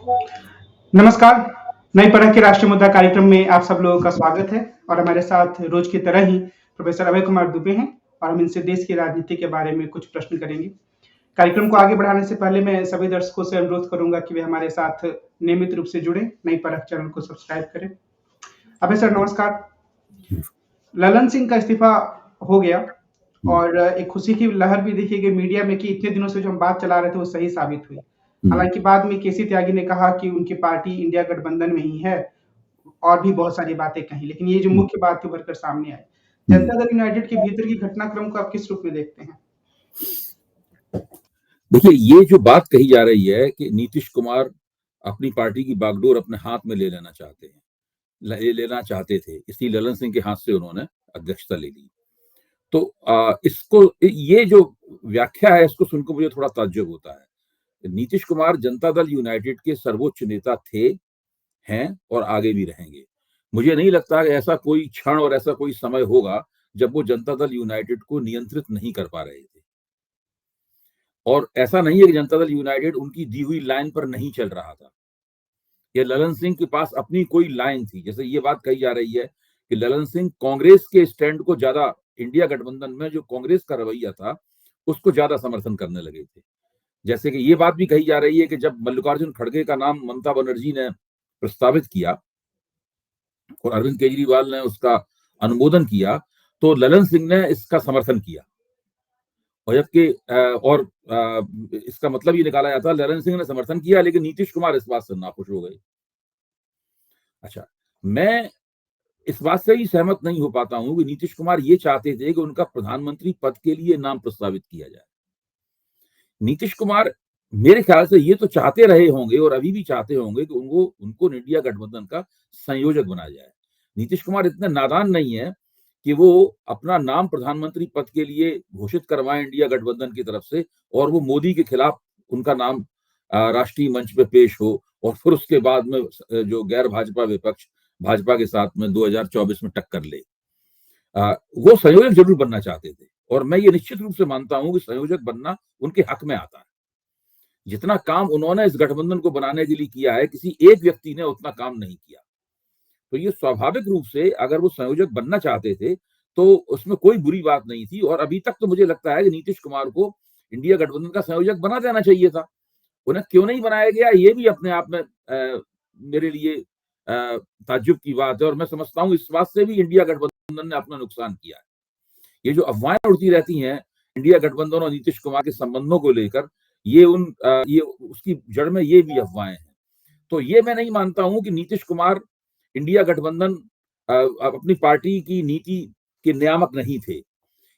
नमस्कार। नई परख के राष्ट्रीय मुद्दा कार्यक्रम में आप सब लोगों का स्वागत है और हमारे साथ रोज की तरह ही प्रोफेसर अभय कुमार दुबे हैं और हम इनसे देश की राजनीति के बारे में कुछ प्रश्न करेंगे। कार्यक्रम को आगे बढ़ाने से पहले मैं सभी दर्शकों से अनुरोध करूंगा कि वे हमारे साथ नियमित रूप से जुड़े, नई परख चैनल को सब्सक्राइब करें। अभय सर नमस्कार। ललन सिंह का इस्तीफा हो गया और एक खुशी की लहर भी देखी गई मीडिया में कि इतने दिनों से जो हम बात चला रहे थे वो सही साबित हुई। हालांकि बाद में केसी त्यागी ने कहा कि उनकी पार्टी इंडिया गठबंधन में ही है और भी बहुत सारी बातें कही, लेकिन ये जो मुख्य बात थी उभर कर सामने आई। जनता दल यूनाइटेड के भीतर की घटनाक्रम को आप किस रूप में देखते हैं? देखिए, ये जो बात कही जा रही है कि नीतीश कुमार अपनी पार्टी की बागडोर अपने हाथ में ले लेना चाहते थे, इसलिए ललन सिंह के हाथ से उन्होंने अध्यक्षता ले ली। तो इसको ये जो व्याख्या है इसको सुनकर मुझे थोड़ा ताज्जुब होता है। नीतीश कुमार जनता दल यूनाइटेड के सर्वोच्च नेता थे, हैं और आगे भी रहेंगे। मुझे नहीं लगता कि ऐसा कोई क्षण और ऐसा कोई समय होगा जब वो जनता दल यूनाइटेड को नियंत्रित नहीं कर पा रहे थे। और ऐसा नहीं है कि जनता दल यूनाइटेड उनकी दी हुई लाइन पर नहीं चल रहा था। ये ललन सिंह के पास अपनी कोई लाइन थी। जैसे ये बात कही जा रही है कि ललन सिंह कांग्रेस के स्टैंड को ज्यादा, इंडिया गठबंधन में जो कांग्रेस का रवैया था उसको ज्यादा समर्थन करने लगे थे। जैसे कि ये बात भी कही जा रही है कि जब मल्लिकार्जुन खड़गे का नाम ममता बनर्जी ने प्रस्तावित किया और अरविंद केजरीवाल ने उसका अनुमोदन किया तो ललन सिंह ने इसका समर्थन किया। और जबकि इसका मतलब ये निकाला जाता है ललन सिंह ने समर्थन किया लेकिन नीतीश कुमार इस बात से नाखुश हो गए। अच्छा, मैं इस बात से ही सहमत नहीं हो पाता हूं कि नीतीश कुमार ये चाहते थे कि उनका प्रधानमंत्री पद के लिए नाम प्रस्तावित किया जाए। नीतीश कुमार मेरे ख्याल से ये तो चाहते रहे होंगे और अभी भी चाहते होंगे कि उनको इंडिया गठबंधन का संयोजक बनाया जाए। नीतीश कुमार इतने नादान नहीं है कि वो अपना नाम प्रधानमंत्री पद के लिए घोषित करवाएं इंडिया गठबंधन की तरफ से और वो मोदी के खिलाफ उनका नाम राष्ट्रीय मंच पे पेश हो और फिर उसके बाद में जो गैर भाजपा विपक्ष भाजपा के साथ में 2024 में टक्कर ले। वो संयोजक जरूर बनना चाहते थे और मैं ये निश्चित रूप से मानता हूं कि संयोजक बनना उनके हक में आता है। जितना काम उन्होंने इस गठबंधन को बनाने के लिए किया है किसी एक व्यक्ति ने उतना काम नहीं किया। तो ये स्वाभाविक रूप से अगर वो संयोजक बनना चाहते थे तो उसमें कोई बुरी बात नहीं थी और अभी तक तो मुझे लगता है कि नीतीश कुमार को इंडिया गठबंधन का संयोजक बना देना चाहिए था। उन्हें क्यों नहीं बनाया गया ये भी अपने आप में मेरे लिए ताज्जुब की बात है और मैं समझता हूँ इस बात से भी इंडिया गठबंधन ने अपना नुकसान किया है। ये जो अफवाहें उड़ती रहती हैं इंडिया गठबंधन और नीतीश कुमार के संबंधों को लेकर ये उसकी जड़ में ये भी अफवाहें हैं। तो ये मैं नहीं मानता हूं कि नीतीश कुमार इंडिया गठबंधन अपनी पार्टी की नीति के नियामक नहीं थे।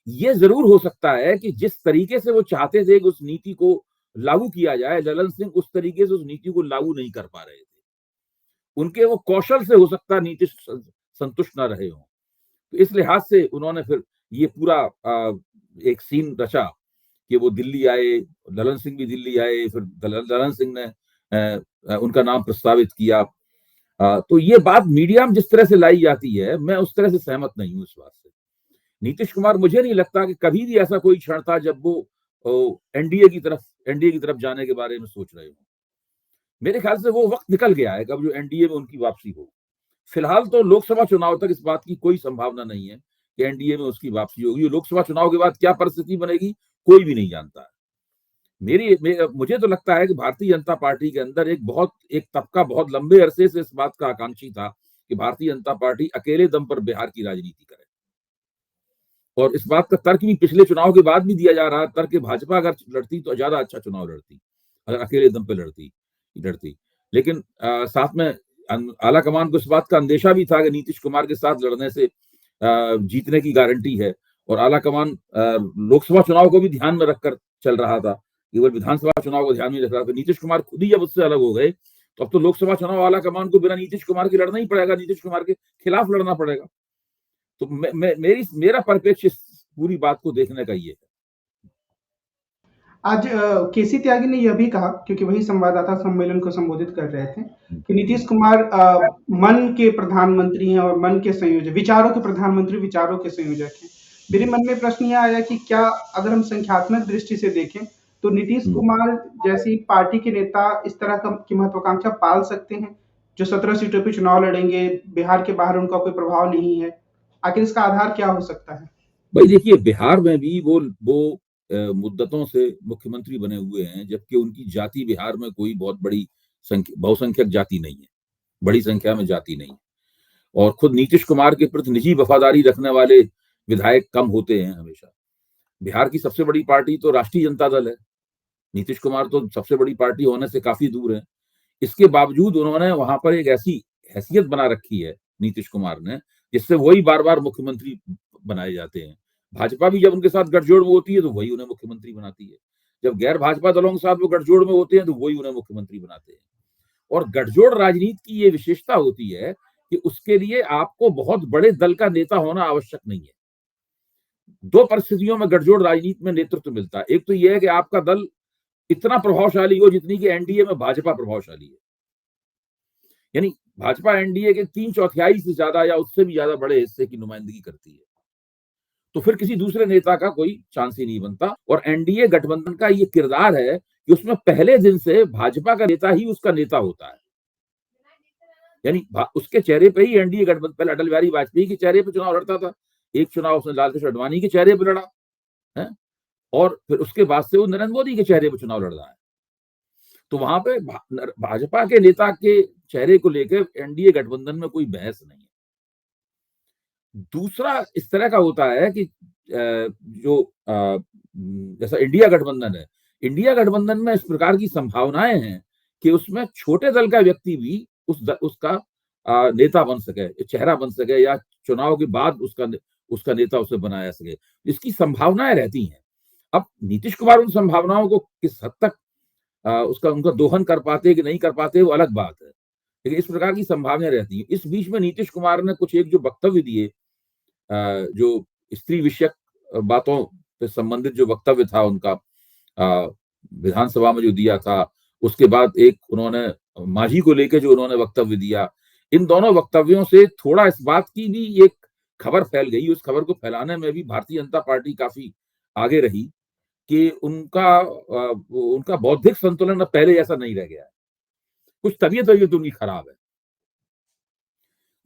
ये जरूर हो सकता है कि जिस तरीके से वो चाहते थे कि उस नीति को लागू किया जाए ललन सिंह उस तरीके से उस नीति को लागू नहीं कर पा रहे थे। उनके वो कौशल से हो सकता नीतीश संतुष्ट न रहे हों। तो इस लिहाज से उन्होंने फिर ये पूरा एक सीन रचा कि वो दिल्ली आए, ललन सिंह भी दिल्ली आए, फिर ललन सिंह ने उनका नाम प्रस्तावित किया। तो ये बात मीडिया में जिस तरह से लाई जाती है मैं उस तरह से सहमत नहीं हूं इस बात से। नीतीश कुमार मुझे नहीं लगता कि कभी भी ऐसा कोई क्षण था जब वो एनडीए की तरफ जाने के बारे में सोच रहे हो। मेरे ख्याल से वो वक्त निकल गया है कब जो एनडीए में उनकी वापसी हो। फिलहाल तो लोकसभा चुनाव तक इस बात की कोई संभावना नहीं है कि एनडीए में उसकी वापसी होगी। लोकसभा चुनाव के बाद क्या परिस्थिति बनेगी कोई भी नहीं जानता है। मुझे तो लगता है कि भारतीय जनता पार्टी के अंदर एक तबका बहुत लंबे अरसे से इस बात का आकांक्षी था कि भारतीय जनता पार्टी अकेले दम पर बिहार की राजनीति करे और इस बात का तर्क भी पिछले चुनाव के बाद भी दिया जा रहा है। तर्क भाजपा अगर लड़ती तो ज्यादा अच्छा चुनाव लड़ती अगर अकेले दम पे लड़ती। लेकिन साथ में आला कमान को इस बात का अंदेशा भी था कि नीतीश कुमार के साथ लड़ने से जीतने की गारंटी है और आला कमान लोकसभा चुनाव को भी ध्यान में रखकर चल रहा था, केवल विधानसभा चुनाव को ध्यान में रख रहा था। नीतीश कुमार खुद ही जब उससे अलग हो गए तो अब तो लोकसभा चुनाव आला कमान को बिना नीतीश कुमार के लड़ना ही पड़ेगा, नीतीश कुमार के खिलाफ लड़ना पड़ेगा। तो मेरा परिप्रेक्ष्य पूरी बात को देखने का ये है। आज केसी त्यागी ने यह भी कहा, क्योंकि वही संवाददाता सम्मेलन को संबोधित कर रहे थे, कि नीतीश कुमार मन के प्रधानमंत्री हैं और मन के संयोजक, विचारों के प्रधानमंत्री, विचारों के संयोजक हैं। मेरे मन में प्रश्न यह आया कि क्या अगर हम संख्यात्मक दृष्टि से देखें तो नीतीश हम्म। कुमार जैसी पार्टी के नेता इस तरह की महत्वाकांक्षा पाल सकते हैं, जो 17 सीटों पे चुनाव लड़ेंगे, बिहार के बाहर उनका कोई प्रभाव नहीं है। आखिर इसका आधार क्या हो सकता है? भाई देखिए, बिहार में भी वो मुद्दतों से मुख्यमंत्री बने हुए हैं, जबकि उनकी जाति बिहार में कोई बहुत बड़ी बहुसंख्यक जाति नहीं है, बड़ी संख्या में जाति नहीं है। और खुद नीतीश कुमार के प्रति निजी वफादारी रखने वाले विधायक कम होते हैं हमेशा। बिहार की सबसे बड़ी पार्टी तो राष्ट्रीय जनता दल है, नीतीश कुमार तो सबसे बड़ी पार्टी होने से काफी दूर है। इसके बावजूद उन्होंने वहां पर एक ऐसी हैसियत बना रखी है नीतीश कुमार ने, जिससे वही बार बार मुख्यमंत्री बनाए जाते हैं। भाजपा भी जब उनके साथ गठजोड़ में होती है तो वही उन्हें मुख्यमंत्री बनाती है, जब गैर भाजपा दलों के साथ वो गठजोड़ में होते हैं तो वही उन्हें मुख्यमंत्री बनाते हैं। और गठजोड़ राजनीति की ये विशेषता होती है कि उसके लिए आपको बहुत बड़े दल का नेता होना आवश्यक नहीं है। दो परिस्थितियों में गठजोड़ राजनीति में नेतृत्व मिलता है। एक तो यह है कि आपका दल इतना प्रभावशाली हो जितनी कि एनडीए में भाजपा प्रभावशाली है, यानी भाजपा एनडीए के 3/4 से ज्यादा या उससे भी ज्यादा बड़े हिस्से की नुमाइंदगी करती है, तो फिर किसी दूसरे नेता का कोई चांस ही नहीं बनता। और एनडीए गठबंधन का ये किरदार है कि उसमें पहले दिन से भाजपा का नेता ही उसका नेता होता है, यानी उसके चेहरे पे ही एनडीए गठबंधन, पहले अटल बिहारी वाजपेयी के चेहरे पे चुनाव लड़ता था, एक चुनाव उसने लाल कृष्ण आडवाणी के चेहरे पे लड़ा है, और फिर उसके बाद से वो नरेंद्र मोदी के चेहरे पे चुनाव लड़ रहा है। तो वहां पे भाजपा के नेता के चेहरे को लेकर एनडीए गठबंधन में कोई बहस नहीं है। दूसरा इस तरह का होता है कि जैसा इंडिया गठबंधन है, इंडिया गठबंधन में इस प्रकार की संभावनाएं हैं कि उसमें छोटे दल का व्यक्ति भी उसका नेता बन सके, चेहरा बन सके, या चुनाव के बाद उसका नेता उसे बनाया सके, इसकी संभावनाएं रहती हैं। अब नीतीश कुमार उन संभावनाओं को किस हद तक उनका दोहन कर पाते कि नहीं कर पाते वो अलग बात है, लेकिन इस प्रकार की संभावनाएं रहती हैं। इस बीच में नीतीश कुमार ने कुछ एक जो वक्तव्य दिए, जो स्त्री विषयक बातों से संबंधित जो वक्तव्य था उनका विधानसभा में जो दिया था, उसके बाद एक उन्होंने मांझी को लेकर जो उन्होंने वक्तव्य दिया, इन दोनों वक्तव्यों से थोड़ा इस बात की भी एक खबर फैल गई। उस खबर को फैलाने में भी भारतीय जनता पार्टी काफी आगे रही कि उनका बौद्धिक संतुलन अब पहले जैसा नहीं रह गया है, कुछ तबीयत उनकी खराब है।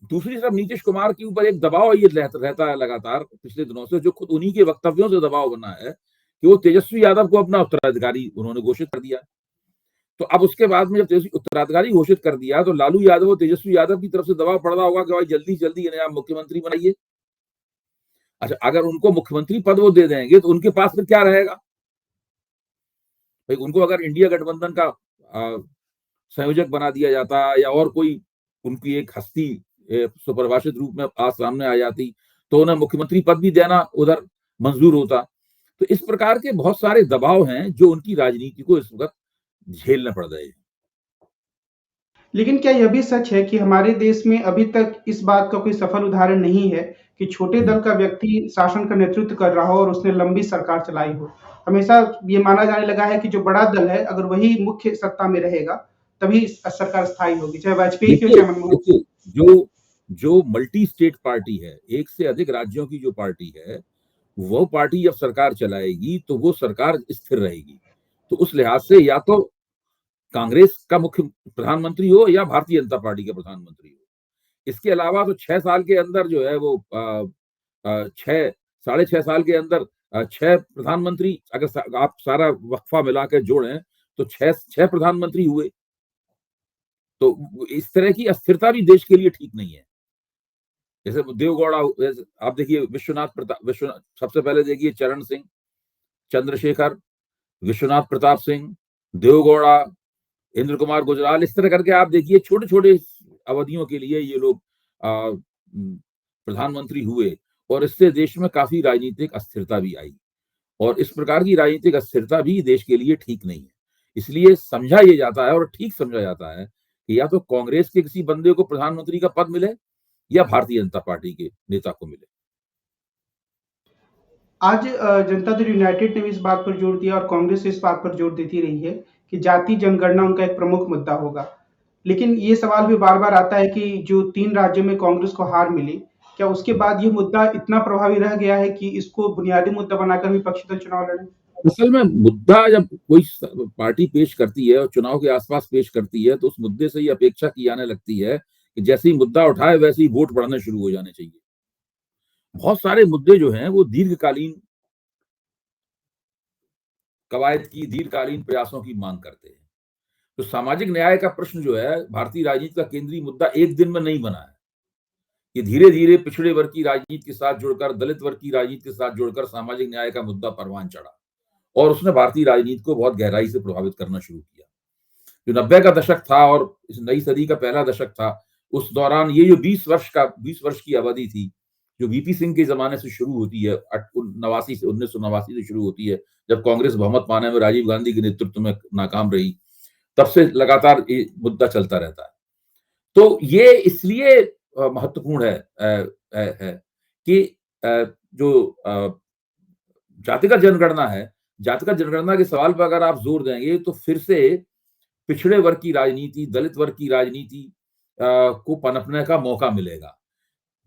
दूसरी तरफ नीतीश कुमार के ऊपर एक दबाव ये रहता है लगातार पिछले दिनों से, जो खुद उन्हीं के वक्तव्यों से दबाव बना है कि वो तेजस्वी यादव को अपना उत्तराधिकारी उन्होंने घोषित कर दिया। तो अब उसके बाद में जब तेजस्वी उत्तराधिकारी घोषित कर दिया तो लालू यादव और तेजस्वी यादव की तरफ से दबाव पड़ रहा होगा कि भाई जल्दी जल्दी इन्हें आप मुख्यमंत्री बनाइए। अच्छा, अगर उनको मुख्यमंत्री पद वो दे देंगे तो उनके पास फिर क्या रहेगा? भाई उनको अगर इंडिया गठबंधन का संयोजक बना दिया जाता या और कोई उनकी एक हस्ती सुपरिभाषित रूप में आज सामने आ जाती तो उन्हें मुख्यमंत्री पद भी देना उधर मंजूर होता। तो इस प्रकार के बहुत सारे दबाव हैं जो उनकी राजनीति को इस वक्त झेलने पड़ रहे हैं। लेकिन क्या यह भी सच है कि हमारे देश में अभी तक इस बात का कोई सफल उदाहरण नहीं है कि छोटे दल का व्यक्ति शासन का नेतृत्व कर रहा हो और उसने लंबी सरकार चलाई हो? हमेशा ये माना जाने लगा है कि जो बड़ा दल है अगर वही मुख्य सत्ता में रहेगा तभी सरकार स्थायी होगी, चाहे वाजपेयी की हो चाहे मनमोहन। देखिए, जो मल्टी स्टेट पार्टी है, एक से अधिक राज्यों की जो पार्टी है, वो पार्टी जब सरकार चलाएगी तो वो सरकार स्थिर रहेगी। तो उस लिहाज से या तो कांग्रेस का मुख्य प्रधानमंत्री हो या भारतीय जनता पार्टी का प्रधानमंत्री हो। इसके अलावा तो 6 साल के अंदर जो है वो 6 साढ़े 6 साल के अंदर 6 प्रधानमंत्री, अगर आप सारा वक्फा मिला के जोड़ें तो 6 प्रधानमंत्री हुए। तो इस तरह की अस्थिरता भी देश के लिए ठीक नहीं है। जैसे देवगौड़ा, आप देखिए विश्वनाथ, सबसे पहले देखिए चरण सिंह, चंद्रशेखर, विश्वनाथ प्रताप सिंह, देवगौड़ा, इंद्र कुमार गुजराल, इस तरह करके आप देखिए छोटे छोटे अवधियों के लिए ये लोग प्रधानमंत्री हुए और इससे देश में काफी राजनीतिक अस्थिरता भी आई। और इस प्रकार की राजनीतिक अस्थिरता भी देश के लिए ठीक नहीं है। इसलिए समझा ये जाता है और ठीक समझा जाता है कि या तो कांग्रेस के किसी बंदे को प्रधानमंत्री का पद मिले या भारतीय जनता पार्टी के नेता को मिले। आज जनता दल यूनाइटेड ने भी इस बात पर जोर दिया और कांग्रेस इस बात पर जोर देती रही है कि जाति जनगणना उनका एक प्रमुख मुद्दा होगा। लेकिन ये सवाल भी बार-बार आता है कि जो 3 राज्यों में कांग्रेस को हार मिली, क्या उसके बाद ये मुद्दा इतना प्रभावी रह गया है कि इसको बुनियादी मुद्दा बनाकर विपक्षी दल चुनाव लड़े? असल में मुद्दा जब कोई पार्टी पेश करती है और चुनाव के आसपास पेश करती है तो उस मुद्दे से ये अपेक्षा की जाने लगती है कि जैसे ही मुद्दा उठाए वैसे ही वोट बढ़ने शुरू हो जाने चाहिए। बहुत सारे मुद्दे जो हैं वो दीर्घकालीन कवायद की, दीर्घकालीन प्रयासों की मांग करते हैं। तो सामाजिक न्याय का प्रश्न जो है भारतीय राजनीति का केंद्रीय मुद्दा एक दिन में नहीं बना है। ये धीरे-धीरे पिछड़े वर्ग की राजनीति के साथ जुड़कर, दलित वर्ग की राजनीति के साथ जुड़कर सामाजिक न्याय का मुद्दा परवान चढ़ा और उसने भारतीय राजनीति को बहुत गहराई से प्रभावित करना शुरू किया। जो 90 का दशक था और इस नई सदी का पहला दशक था, उस दौरान ये जो 20 वर्ष की अवधि थी, जो वीपी सिंह के ज़माने से शुरू होती है, 89 से 1989 से शुरू होती है, जब कांग्रेस बहुमत पाने में राजीव गांधी के नेतृत्व में नाकाम रही, तब से लगातार ये मुद्दा चलता रहता है। तो ये इसलिए महत्वपूर्ण है कि जो जातिगत जनगणना है, जातिगत जनगणना के सवाल पर अगर आप जोर देंगे तो फिर से पिछड़े वर्ग की राजनीति, दलित वर्ग की राजनीति को पनपने का मौका मिलेगा।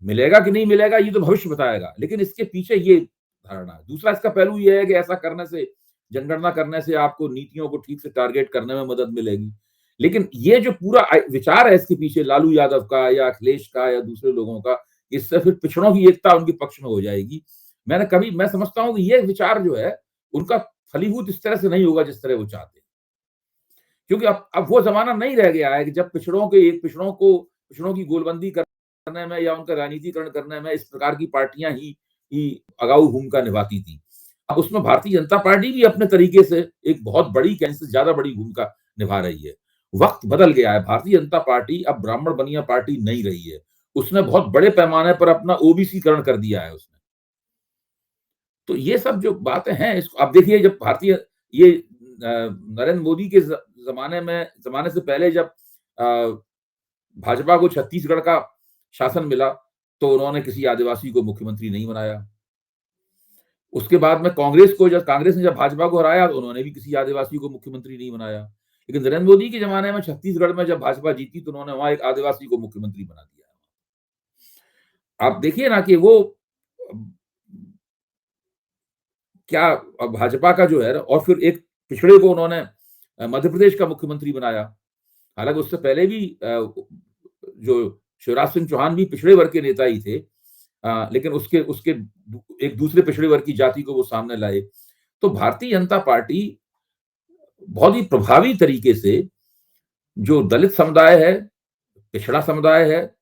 मिलेगा कि नहीं मिलेगा ये तो भविष्य बताएगा, लेकिन इसके पीछे ये धारणा है। दूसरा इसका पहलू ये है कि ऐसा करने से, जनगणना करने से आपको नीतियों को ठीक से टारगेट करने में मदद मिलेगी। लेकिन ये जो पूरा विचार है इसके पीछे लालू यादव का या अखिलेश का या दूसरे लोगों का, इससे फिर पिछड़ों की एकता उनके पक्ष में हो जाएगी। मैं समझता हूँ कि ये विचार जो है, उनका फलीभूत इस तरह से नहीं होगा जिस तरह वो चाहते हैं। क्योंकि अब वो ज़माना नहीं रह गया है कि जब पिछड़ों की गोलबंदी करने में या उनका राजनीतिकरण करने में इस प्रकार की पार्टियां ही अगाऊ भूमिका निभाती थी। अब उसमें भारतीय जनता पार्टी भी अपने तरीके से एक बहुत बड़ी, कहीं से ज्यादा बड़ी भूमिका निभा रही है। वक्त बदल गया है। भारतीय जनता पार्टी अब ब्राह्मण बनिया पार्टी नहीं रही है। उसने बहुत बड़े पैमाने पर अपना ओबीसीकरण कर दिया है उसने। तो ये सब जो बातें हैं, इसको आप देखिए, जब भारतीय ये नरेंद्र मोदी के जमाने से पहले जब भाजपा को छत्तीसगढ़ का शासन मिला तो उन्होंने किसी आदिवासी को मुख्यमंत्री नहीं बनाया। उसके बाद में कांग्रेस ने जब भाजपा को हराया तो उन्होंने भी किसी आदिवासी को मुख्यमंत्री नहीं बनाया। लेकिन नरेंद्र मोदी के जमाने में छत्तीसगढ़ में जब भाजपा जीती तो उन्होंने वहां एक आदिवासी को मुख्यमंत्री बना दिया। आप देखिए ना कि वो क्या भाजपा का जो है, और फिर एक पिछड़े को उन्होंने मध्य प्रदेश का मुख्यमंत्री बनाया। हालांकि उससे पहले भी जो शिवराज सिंह चौहान भी पिछड़े वर्ग के नेता ही थे, लेकिन उसके उसके एक दूसरे पिछड़े वर्ग की जाति को वो सामने लाए। तो भारतीय जनता पार्टी बहुत ही प्रभावी तरीके से जो दलित समुदाय है, पिछड़ा समुदाय है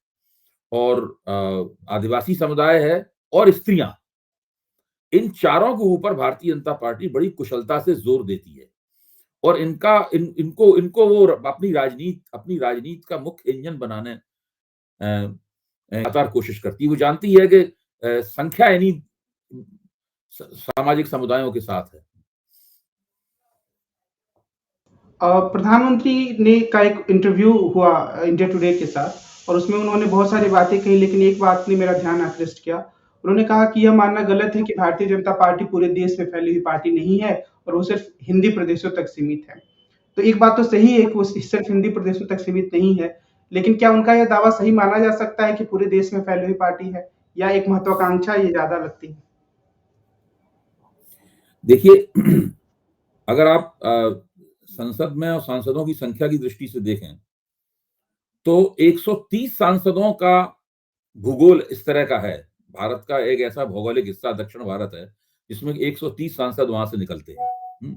और आदिवासी समुदाय है और स्त्रियां, इन चारों के ऊपर भारतीय जनता पार्टी बड़ी कुशलता से जोर देती है और इनको वो अपनी राजनीति का मुख्य इंजन बनाने लगातार कोशिश करती है। वो जानती है कि संख्या इन्हीं सामाजिक समुदायों के साथ है। प्रधानमंत्री ने का एक इंटरव्यू हुआ इंडिया टुडे के साथ और उसमें उन्होंने बहुत सारी बातें कही, लेकिन एक बात ने मेरा ध्यान आकृष्ट किया। उन्होंने कहा कि यह मानना गलत है कि भारतीय जनता पार्टी पूरे देश में फैली हुई पार्टी नहीं है और वो सिर्फ हिंदी प्रदेशों तक सीमित है। तो एक बात तो सही है कि वो सिर्फ हिंदी प्रदेशों तक सीमित नहीं है, लेकिन क्या उनका यह दावा सही माना जा सकता है कि पूरे देश में फैली हुई पार्टी है, या एक महत्वाकांक्षा ये ज्यादा लगती है? देखिए, अगर आप संसद में और सांसदों की संख्या की दृष्टि से देखें तो 130 सांसदों का भूगोल इस तरह का है। भारत का एक ऐसा भौगोलिक हिस्सा दक्षिण भारत है जिसमें 130 सांसद वहां से निकलते हैं।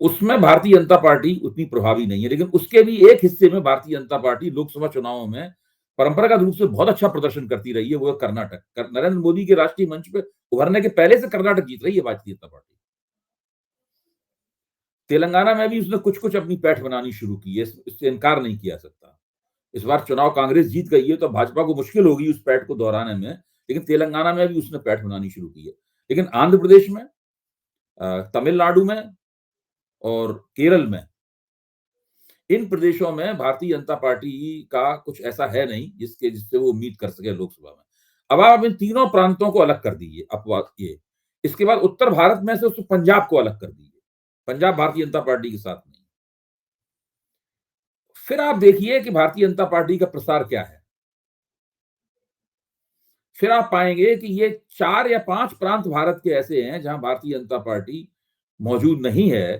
उसमें भारतीय जनता पार्टी उतनी प्रभावी नहीं है, लेकिन उसके भी एक हिस्से में भारतीय जनता पार्टी लोकसभा चुनावों में परंपरागत रूप से बहुत अच्छा प्रदर्शन करती रही है। वो कर्नाटक, नरेंद्र मोदी के राष्ट्रीय मंच पे उभरने के पहले से कर्नाटक जीत रही है भारतीय जनता पार्टी। तेलंगाना में भी उसने कुछ अपनी पैठ बनानी शुरू की है, इससे इनकार नहीं किया सकता। इस बार चुनाव कांग्रेस जीत गई है तो भाजपा को मुश्किल होगी उस पैठ को दोहराने में, लेकिन तेलंगाना में भी उसने पैठ बनानी शुरू की है। लेकिन आंध्र प्रदेश में, तमिलनाडु में और केरल में, इन प्रदेशों में भारतीय जनता पार्टी का कुछ ऐसा है नहीं जिससे वो उम्मीद कर सके लोकसभा में। अब आप इन तीनों प्रांतों को अलग कर दीजिए, अपवाद ये। इसके बाद उत्तर भारत में से उसको पंजाब को अलग कर दीजिए। पंजाब भारतीय जनता पार्टी के साथ नहीं। फिर आप देखिए कि भारतीय जनता पार्टी का प्रसार क्या है। फिर आप पाएंगे कि ये 4 या 5 प्रांत भारत के ऐसे हैं जहां भारतीय जनता पार्टी मौजूद नहीं है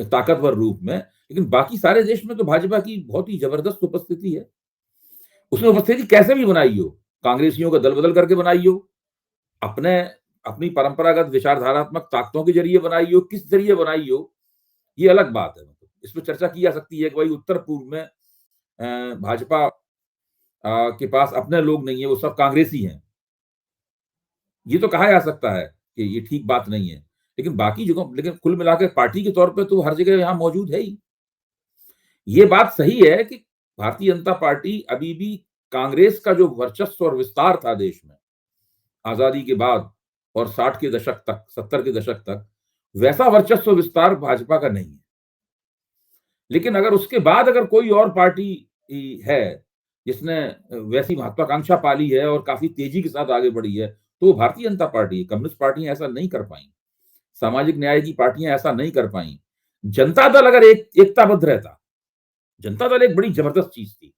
ताकतवर रूप में, लेकिन बाकी सारे देश में तो भाजपा की बहुत ही जबरदस्त उपस्थिति है। उसने उपस्थिति कैसे भी बनाई हो, कांग्रेसियों का दल बदल करके बनाई हो, अपने अपनी परंपरागत विचारधारात्मक ताकतों के जरिए बनाई हो, किस जरिए बनाई हो, ये अलग बात है। मतलब इस पर चर्चा की जा सकती है कि भाई उत्तर पूर्व में भाजपा के पास अपने लोग नहीं है, वो सब कांग्रेसी हैं। ये तो कहा जा सकता है कि ये ठीक बात नहीं है, लेकिन बाकी जगह, लेकिन कुल मिलाकर पार्टी के तौर पे तो हर जगह यहाँ मौजूद है ही। ये बात सही है कि भारतीय जनता पार्टी अभी भी कांग्रेस का जो वर्चस्व और विस्तार था देश में आजादी के बाद और 60 के दशक तक, 70 के दशक तक, वैसा वर्चस्व विस्तार भाजपा का नहीं है। लेकिन अगर उसके बाद अगर कोई और पार्टी है जिसने वैसी महत्वाकांक्षा पाली है और काफी तेजी के साथ आगे बढ़ी है, तो वो भारतीय जनता पार्टी है। कम्युनिस्ट पार्टियां ऐसा नहीं कर पाई, सामाजिक न्याय की पार्टियां ऐसा नहीं कर पाई। जनता दल अगर एकताबद्ध रहता, जनता दल एक बड़ी जबरदस्त चीज थी,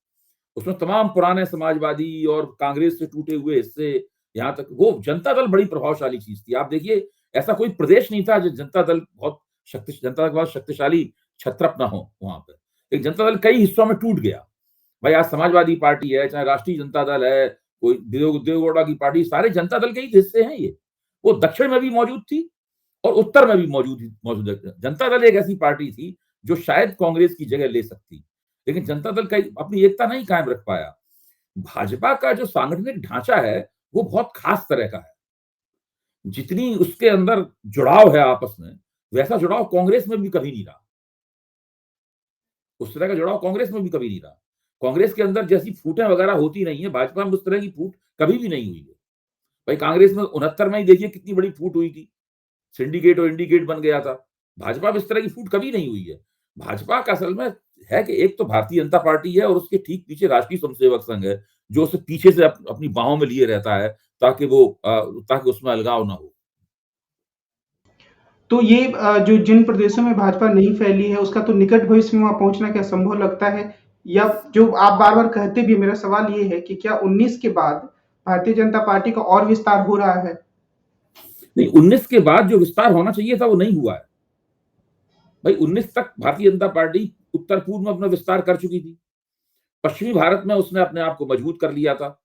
उसमें तमाम पुराने समाजवादी और कांग्रेस से टूटे हुए हिस्से, यहां तक वो जनता दल बड़ी प्रभावशाली चीज थी। आप देखिए, ऐसा कोई प्रदेश नहीं था जो जनता दल जनता दल के बहुत शक्तिशाली छत्रप ना हो वहां पर। एक जनता दल कई हिस्सों में टूट गया। भाई आज समाजवादी पार्टी है, चाहे राष्ट्रीय जनता दल है, कोई देवेगौड़ा की पार्टी, सारे जनता दल के ही हिस्से हैं ये। वो दक्षिण में भी मौजूद थी और उत्तर में भी मौजूद है। जनता दल एक ऐसी पार्टी थी जो शायद कांग्रेस की जगह ले सकती, लेकिन जनता दल का अपनी एकता नहीं कायम रख पाया। भाजपा का जो सांगठनिक ढांचा है वो बहुत खास तरह का है। जितनी उसके अंदर जुड़ाव है आपस में, वैसा जुड़ाव कांग्रेस में भी कभी नहीं रहा। उस तरह का जुड़ाव कांग्रेस में भी कभी नहीं रहा। कांग्रेस के अंदर जैसी फूटें वगैरह होती नहीं है, भाजपा में उस तरह की फूट कभी भी नहीं हुई है। भाई कांग्रेस में 69 में ही देखिए कितनी बड़ी फूट हुई थी, सिंडिकेट और इंडिकेट बन गया था। भाजपा में इस तरह की फूट कभी नहीं हुई है। भाजपा का असल में है कि एक तो भारतीय जनता पार्टी है और उसके ठीक पीछे राष्ट्रीय स्वयंसेवक संघ है, जो उसे पीछे से अपनी बाहों में लिए रहता है ताकि ताकि उसमें अलगाव ना हो। तो ये जो जिन प्रदेशों में भाजपा नहीं फैली है, उसका तो निकट भविष्य में वहाँ पहुँचना क्या संभव लगता है? या जो आप बार-बार कहते भी, मेरा सवाल ये है कि क्या 19 के बाद भारतीय जनता पार्टी का और विस्तार हो रहा है? नहीं, 19 के बाद जो विस्तार होना चाहिए था वो नहीं हुआ है। भाई 19 तक भारतीय जनता पार्टी उत्तर पूर्व में अपना विस्तार कर चुकी थी, पश्चिमी भारत में उसने अपने आप को मजबूत कर लिया था।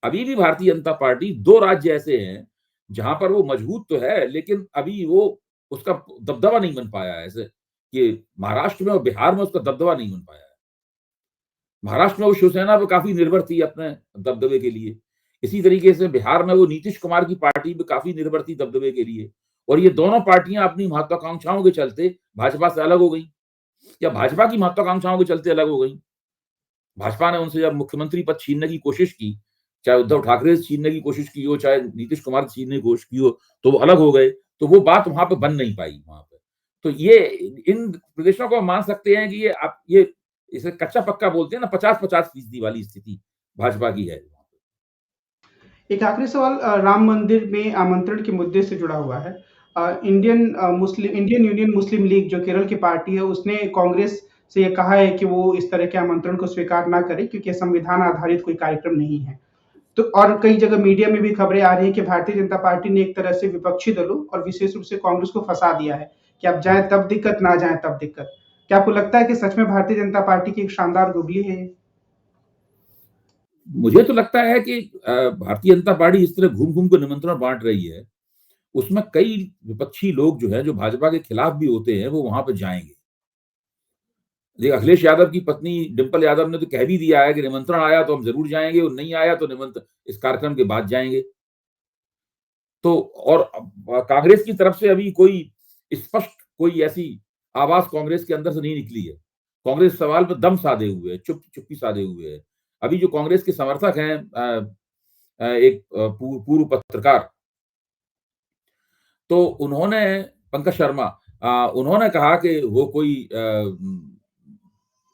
अभी भी भारतीय जनता पार्टी 2 राज्य ऐसे हैं जहां पर वो मजबूत तो है, लेकिन अभी वो उसका दबदबा नहीं बन पाया है। ऐसे कि महाराष्ट्र में और बिहार में उसका दबदबा नहीं बन पाया है। महाराष्ट्र में वो शिवसेना पे काफी निर्भर थी अपने दबदबे के लिए। इसी तरीके से बिहार में वो नीतीश कुमार की पार्टी पे काफी निर्भर थी दबदबे के लिए। और ये दोनों पार्टियां अपनी महत्वाकांक्षाओं के चलते भाजपा से अलग हो गई, या भाजपा की महत्वाकांक्षाओं के चलते अलग हो गई। भाजपा ने उनसे जब मुख्यमंत्री पद छीनने की कोशिश की, चाहे उद्धव ठाकरे से छीनने की कोशिश की हो, चाहे नीतीश कुमार से छीनने की कोशिश की हो, तो वो अलग हो गए। तो वो बात वहां पे बन नहीं पाई वहां पे। तो ये इन प्रदेशों को मान सकते हैं कि ये इसे कच्चा पक्का बोलते हैं ना, 50-50% वाली स्थिति भाजपा की है। एक आखिरी सवाल राम मंदिर में आमंत्रण के मुद्दे से जुड़ा हुआ है। इंडियन यूनियन मुस्लिम लीग जो केरल की पार्टी है, उसने कांग्रेस से ये कहा है कि वो इस तरह के आमंत्रण को स्वीकार ना करे, क्योंकि संविधान आधारित कोई कार्यक्रम नहीं है। तो और कई जगह मीडिया में भी खबरें आ रही हैं कि भारतीय जनता पार्टी ने एक तरह से विपक्षी दलों और विशेष रूप से कांग्रेस को फंसा दिया है कि आप जाएँ तब दिक्कत, ना जाएँ तब दिक्कत। क्या आपको लगता है कि सच में भारतीय जनता पार्टी की एक शानदार गुगली है ये? मुझे तो लगता है कि भारतीय जनता पार्टी इस तरह घूम-घूम के निमंत्रण बाँट रही है, उसमें कई विपक्षी लोग जो हैं, जो भाजपा के खिलाफ भी होते हैं, वो वहां पे जाएंगे। देखिए अखिलेश यादव की पत्नी डिंपल यादव ने तो कह भी दिया है कि निमंत्रण आया तो हम जरूर जाएंगे, और नहीं आया तो निमंत्रण इस कार्यक्रम के बाद जाएंगे। तो और कांग्रेस की तरफ से अभी कोई स्पष्ट कोई ऐसी आवाज कांग्रेस के अंदर से नहीं निकली है। कांग्रेस सवाल पर दम साधे हुए है, चुप्पी साधे हुए है। अभी जो कांग्रेस के समर्थक हैं, एक पूर्व पत्रकार, तो उन्होंने, पंकज शर्मा, उन्होंने कहा कि वो कोई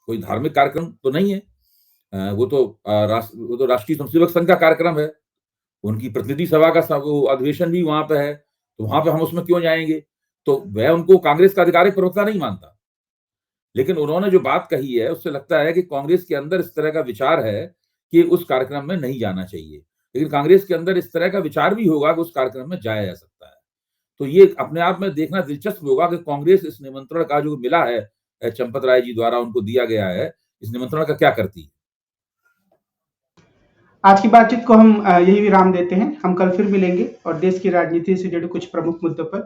धार्मिक कार्यक्रम तो नहीं है। वो तो राष्ट्रीय स्वयंसेवक संघ का कार्यक्रम है। उनकी प्रतिनिधि सभा का वो अधिवेशन भी वहां पे है, तो वहां पे हम उसमें क्यों जाएंगे? तो वह उनको कांग्रेस का आधिकारिक प्रवक्ता नहीं मानता। लेकिन उन्होंने जो बात कही है, उससे लगता है कि कांग्रेस के अंदर इस तरह का विचार है कि उस कार्यक्रम में नहीं जाना चाहिए। लेकिन कांग्रेस के अंदर इस तरह का विचार भी होगा कि उस कार्यक्रम में जाया जा सकता है। तो ये अपने आप में देखना दिलचस्प होगा कि कांग्रेस इस निमंत्रण का जो मिला है चंपत राय जी द्वारा उनको दिया गया है, इस निमंत्रण का क्या करती है। आज की बातचीत को हम यही विराम देते हैं। हम कल फिर मिलेंगे और देश की राजनीति से जुड़े कुछ प्रमुख मुद्दों पर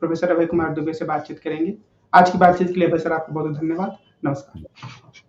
प्रोफेसर अभय कुमार दुबे से बातचीत करेंगे। आज की बातचीत के लिए सर आपका बहुत धन्यवाद। नमस्कार।